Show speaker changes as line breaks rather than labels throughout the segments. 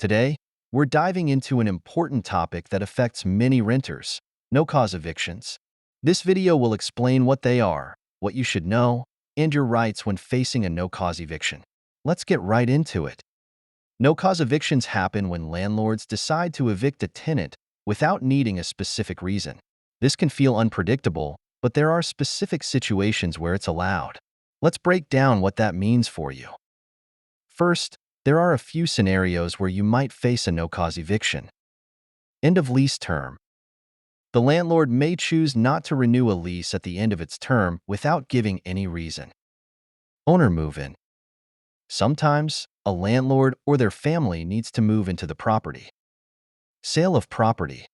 Today, we're diving into an important topic that affects many renters: no-cause evictions. This video will explain what they are, what you should know, and your rights when facing a no-cause eviction. Let's get right into it. No-cause evictions happen when landlords decide to evict a tenant without needing a specific reason. This can feel unpredictable, but there are specific situations where it's allowed. Let's break down what that means for you. First, there are a few scenarios where you might face a no-cause eviction. End of lease term. The landlord may choose not to renew a lease at the end of its term without giving any reason. Owner move-in. Sometimes, a landlord or their family needs to move into the property. Sale of property.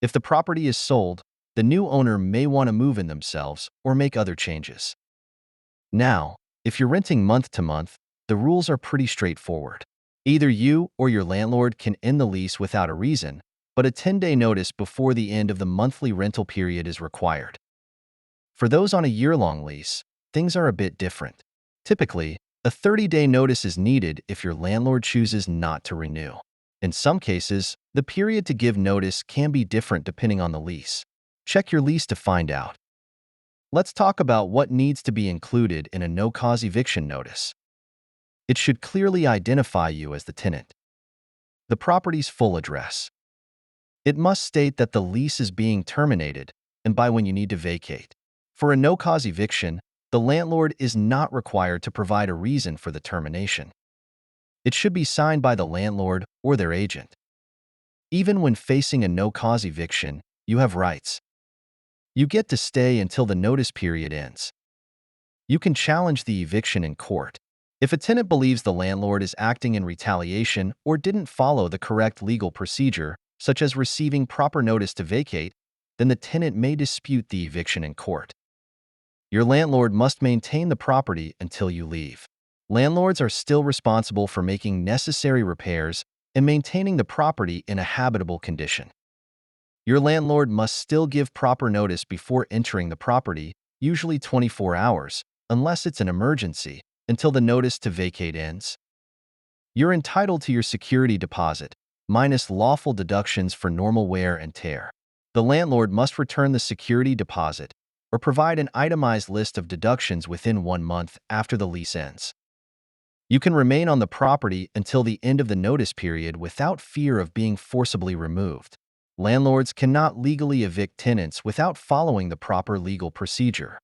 If the property is sold, the new owner may want to move in themselves or make other changes. Now, if you're renting month to month, the rules are pretty straightforward. Either you or your landlord can end the lease without a reason, but a 10-day notice before the end of the monthly rental period is required. For those on a year-long lease, things are a bit different. Typically, a 30-day notice is needed if your landlord chooses not to renew. In some cases, the period to give notice can be different depending on the lease. Check your lease to find out. Let's talk about what needs to be included in a no-cause eviction notice. It should clearly identify you as the tenant. The property's full address. It must state that the lease is being terminated and by when you need to vacate. For a no-cause eviction, the landlord is not required to provide a reason for the termination. It should be signed by the landlord or their agent. Even when facing a no-cause eviction, you have rights. You get to stay until the notice period ends. You can challenge the eviction in court. If a tenant believes the landlord is acting in retaliation or didn't follow the correct legal procedure, such as receiving proper notice to vacate, then the tenant may dispute the eviction in court. Your landlord must maintain the property until you leave. Landlords are still responsible for making necessary repairs and maintaining the property in a habitable condition. Your landlord must still give proper notice before entering the property, usually 24 hours, unless it's an emergency, until the notice to vacate ends. You're entitled to your security deposit, minus lawful deductions for normal wear and tear. The landlord must return the security deposit or provide an itemized list of deductions within 1 month after the lease ends. You can remain on the property until the end of the notice period without fear of being forcibly removed. Landlords cannot legally evict tenants without following the proper legal procedure.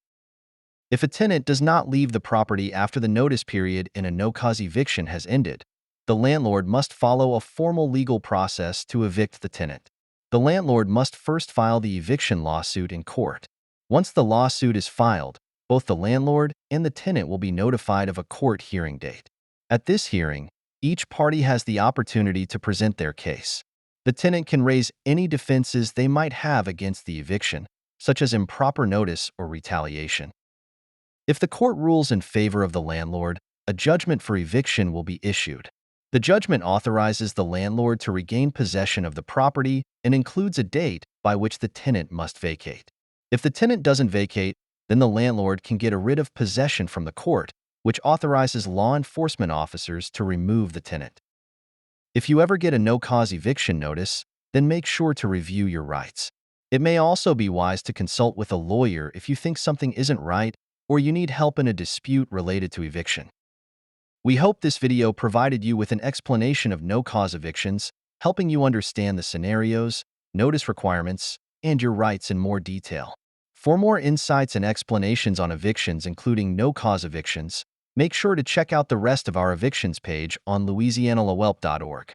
If a tenant does not leave the property after the notice period in a no-cause eviction has ended, the landlord must follow a formal legal process to evict the tenant. The landlord must first file the eviction lawsuit in court. Once the lawsuit is filed, both the landlord and the tenant will be notified of a court hearing date. At this hearing, each party has the opportunity to present their case. The tenant can raise any defenses they might have against the eviction, such as improper notice or retaliation. If the court rules in favor of the landlord, a judgment for eviction will be issued. The judgment authorizes the landlord to regain possession of the property and includes a date by which the tenant must vacate. If the tenant doesn't vacate, then the landlord can get a writ of possession from the court, which authorizes law enforcement officers to remove the tenant. If you ever get a no-cause eviction notice, then make sure to review your rights. It may also be wise to consult with a lawyer if you think something isn't right or you need help in a dispute related to eviction. We hope this video provided you with an explanation of no-cause evictions, helping you understand the scenarios, notice requirements, and your rights in more detail. For more insights and explanations on evictions, including no-cause evictions, make sure to check out the rest of our evictions page on louisianalawelp.org.